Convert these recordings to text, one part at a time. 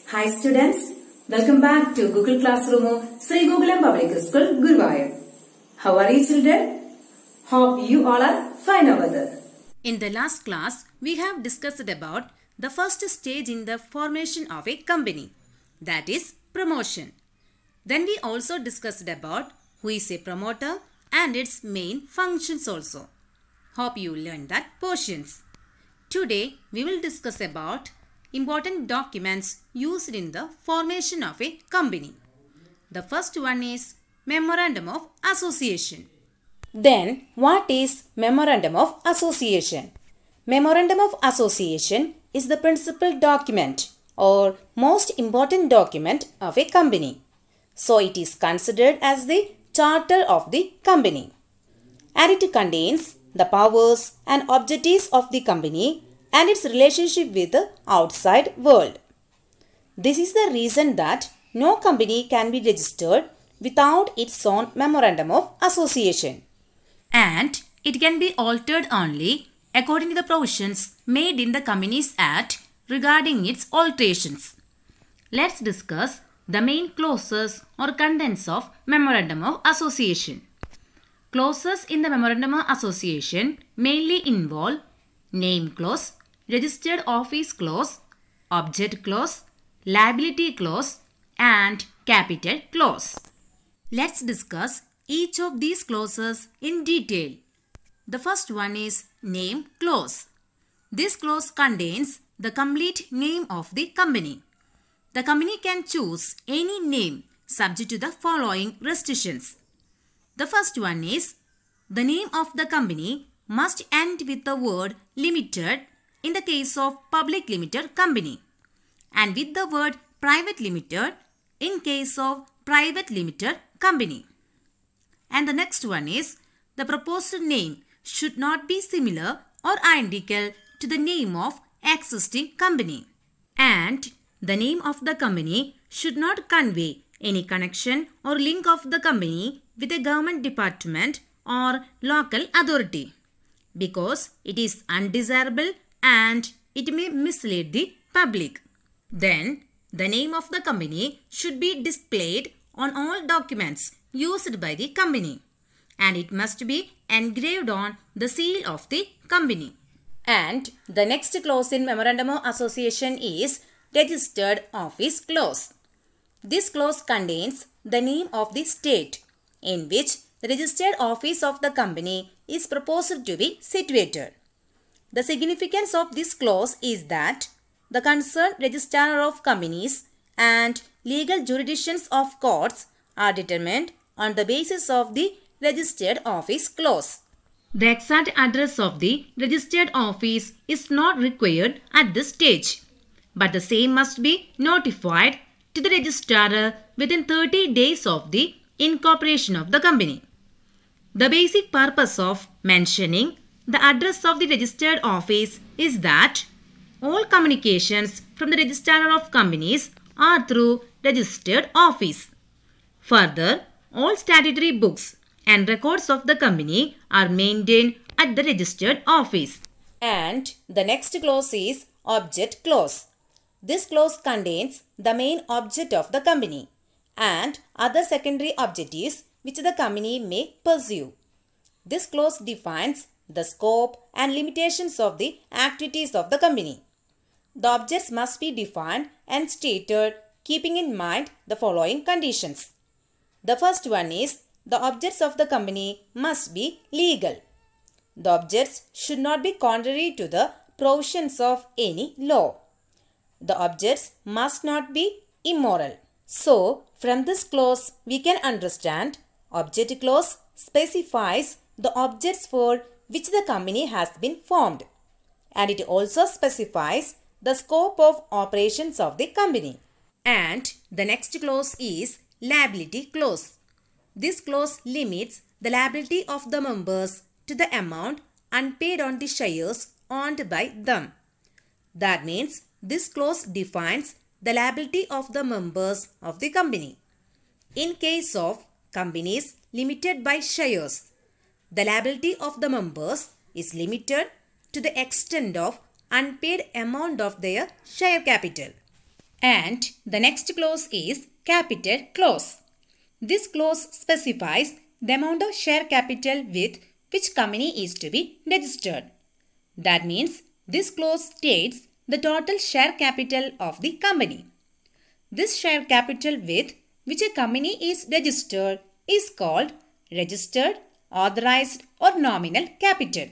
Hi students, welcome back to Google Classroom of Sri Gokulam Public School, Guruvayur. How are you children? Hope you all are fine over there. In the last class, we have discussed about the first stage in the formation of a company, that is promotion. Then we also discussed about who is a promoter and its main functions also. Hope you learned that portions. Today, we will discuss about important documents used in the formation of a company. The first one is Memorandum of Association. Then, what is Memorandum of Association? Memorandum of Association is the principal document or most important document of a company. So, it is considered as the charter of the company. And it contains the powers and objectives of the company and its relationship with the outside world. This is the reason that no company can be registered without its own Memorandum of Association. And it can be altered only according to the provisions made in the Companies Act regarding its alterations. Let's discuss the main clauses or contents of Memorandum of Association. Clauses in the Memorandum of Association mainly involve name clause, registered office clause, object clause, liability clause, and capital clause. Let's discuss each of these clauses in detail. The first one is name clause. This clause contains the complete name of the company. The company can choose any name subject to the following restrictions. The first one is the name of the company must end with the word limited in the case of public limited company and with the word private limited in case of private limited company. And the next one is the proposed name should not be similar or identical to the name of existing company. And the name of the company should not convey any connection or link of the company with a government department or local authority because it is undesirable and it may mislead the public. Then, the name of the company should be displayed on all documents used by the company and it must be engraved on the seal of the company. And the next clause in Memorandum of Association is Registered Office Clause. This clause contains the name of the state in which the registered office of the company is proposed to be situated. The significance of this clause is that the concerned registrar of companies and legal jurisdictions of courts are determined on the basis of the registered office clause. The exact address of the registered office is not required at this stage, but the same must be notified to the registrar within 30 days of the incorporation of the company. The basic purpose of mentioning the address of the registered office is that all communications from the registrar of companies are through registered office. Further, all statutory books and records of the company are maintained at the registered office. And the next clause is object clause. This clause contains the main object of the company and other secondary objectives which the company may pursue. This clause defines the scope and limitations of the activities of the company. The objects must be defined and stated keeping in mind the following conditions. The first one is the objects of the company must be legal. The objects should not be contrary to the provisions of any law. The objects must not be immoral. So, from this clause, we can understand object clause specifies the objects for which the company has been formed. And it also specifies the scope of operations of the company. And the next clause is liability clause. This clause limits the liability of the members to the amount unpaid on the shares owned by them. That means this clause defines the liability of the members of the company. In case of companies limited by shares, the liability of the members is limited to the extent of unpaid amount of their share capital. And the next clause is capital clause. This clause specifies the amount of share capital with which company is to be registered. That means this clause states the total share capital of the company. This share capital with which a company is registered is called registered, authorized or nominal capital.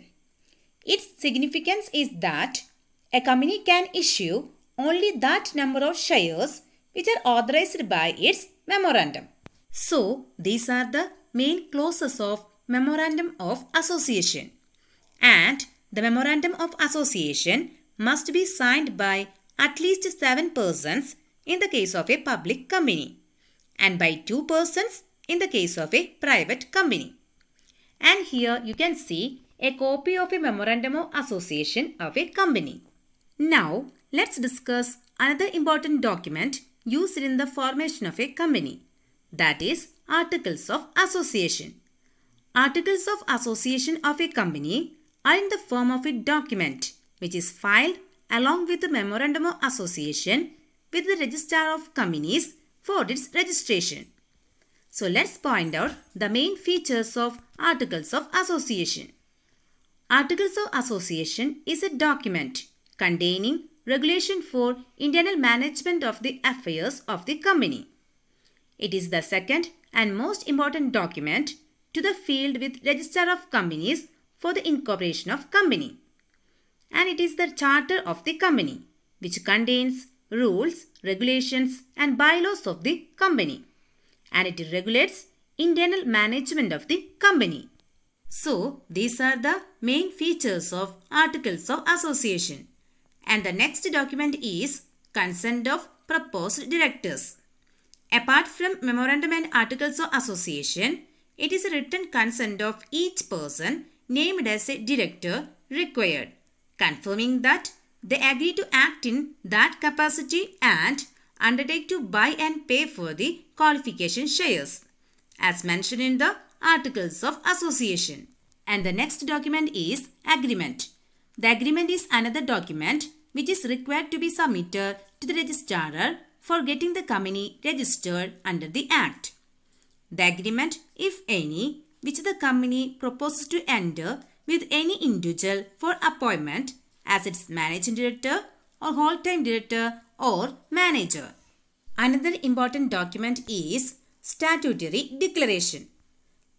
Its significance is that a company can issue only that number of shares which are authorized by its memorandum. So, these are the main clauses of Memorandum of Association. And the Memorandum of Association must be signed by at least 7 persons in the case of a public company and by 2 persons in the case of a private company. And here you can see a copy of a Memorandum of Association of a company. Now, let's discuss another important document used in the formation of a company. That is Articles of Association. Articles of Association of a company are in the form of a document which is filed along with the Memorandum of Association with the Registrar of Companies for its registration. So let's point out the main features of Articles of Association. Articles of Association is a document containing regulation for internal management of the affairs of the company. It is the second and most important document to the field with Registrar of Companies for the incorporation of company. And it is the charter of the company which contains rules, regulations and bylaws of the company. And it regulates internal management of the company. So, these are the main features of Articles of Association. And the next document is Consent of Proposed Directors. Apart from Memorandum and Articles of Association, it is a written consent of each person named as a director required, confirming that they agree to act in that capacity and undertake to buy and pay for the qualification shares, as mentioned in the Articles of Association. And the next document is Agreement. The agreement is another document which is required to be submitted to the registrar for getting the company registered under the Act. The agreement, if any, which the company proposes to enter with any individual for appointment as its managing director or whole-time director or manager. Another important document is Statutory Declaration.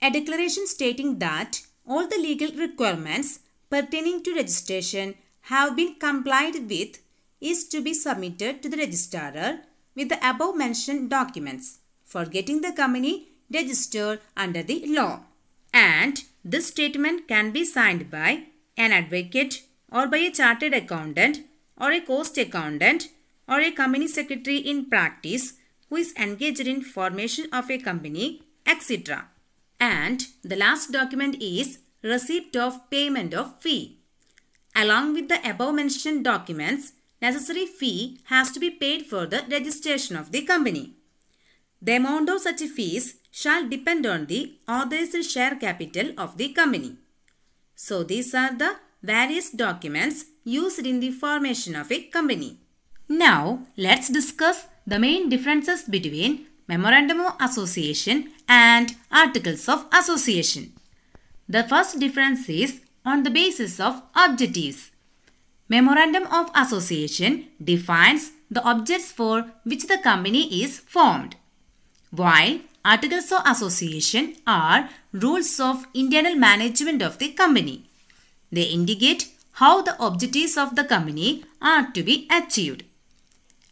A declaration stating that all the legal requirements pertaining to registration have been complied with is to be submitted to the registrar with the above mentioned documents for getting the company registered under the law. And this statement can be signed by an advocate or by a chartered accountant or a cost accountant or a company secretary in practice who is engaged in formation of a company, etc. And the last document is Receipt of Payment of Fee. Along with the above mentioned documents, necessary fee has to be paid for the registration of the company. The amount of such fees shall depend on the authorized share capital of the company. So these are the various documents used in the formation of a company. Now let's discuss the main differences between Memorandum of Association and Articles of Association. The first difference is on the basis of objectives. Memorandum of Association defines the objects for which the company is formed, while Articles of Association are rules of internal management of the company. They indicate how the objectives of the company are to be achieved.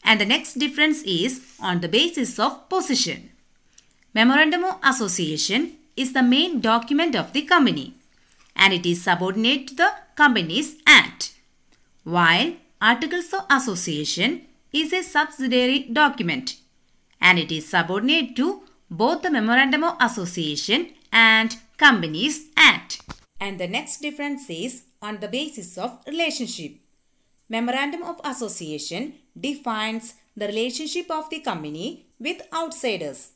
And the next difference is on the basis of position. Memorandum of Association is the main document of the company and it is subordinate to the Companies Act, while Articles of Association is a subsidiary document and it is subordinate to both the Memorandum of Association and Companies Act. And the next difference is on the basis of relationship. Memorandum of Association defines the relationship of the company with outsiders,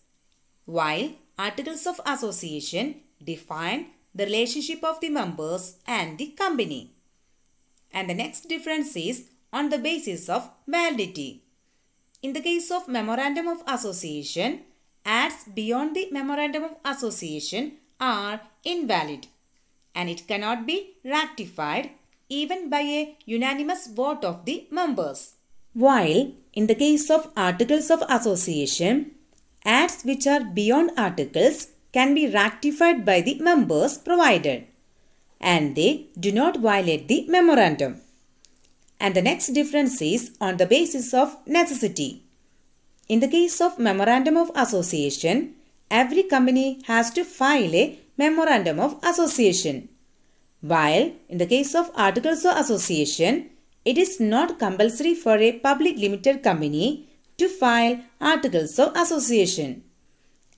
while Articles of Association define the relationship of the members and the company. And the next difference is on the basis of validity. In the case of Memorandum of Association, acts beyond the Memorandum of Association are invalid and it cannot be ratified even by a unanimous vote of the members. While in the case of Articles of Association, acts which are beyond articles can be ratified by the members provided and they do not violate the memorandum. And the next difference is on the basis of necessity. In the case of Memorandum of Association, every company has to file a Memorandum of Association. While in the case of Articles of Association, it is not compulsory for a public limited company to file Articles of Association.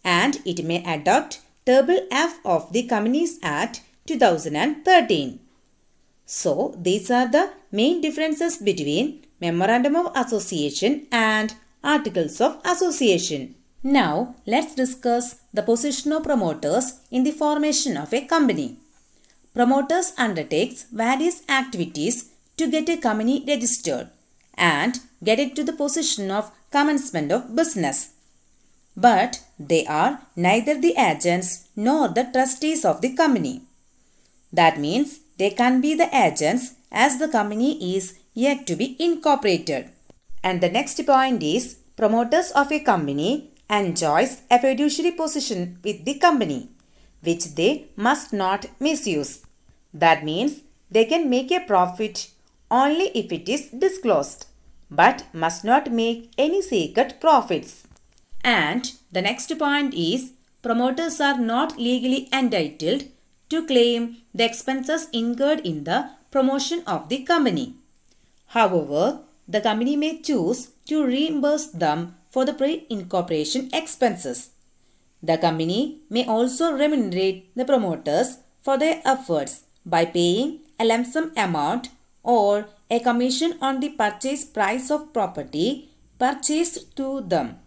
And it may adopt Table F of the Companies Act 2013. So, these are the main differences between Memorandum of Association and Articles of Association. Now, let's discuss the position of promoters in the formation of a company. Promoters undertakes various activities to get a company registered and get it to the position of commencement of business. But they are neither the agents nor the trustees of the company. That means they can be the agents as the company is yet to be incorporated. And the next point is promoters of a company enjoys a fiduciary position with the company, which they must not misuse. That means they can make a profit only if it is disclosed, but must not make any secret profits. And the next point is promoters are not legally entitled to claim the expenses incurred in the promotion of the company. However, the company may choose to reimburse them for the pre-incorporation expenses. The company may also remunerate the promoters for their efforts by paying a lump sum amount or a commission on the purchase price of property purchased to them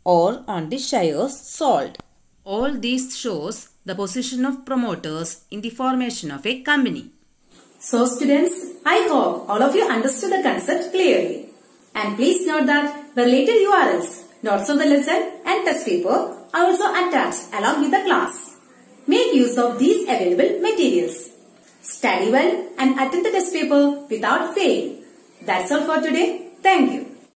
or on the shares sold. All these shows the position of promoters in the formation of a company. So students, I hope all of you understood the concept clearly. And please note that the related URLs, notes of the lesson and test paper are also attached along with the class. Make use of these available materials. Study well and attend the test paper without fail. That's all for today. Thank you.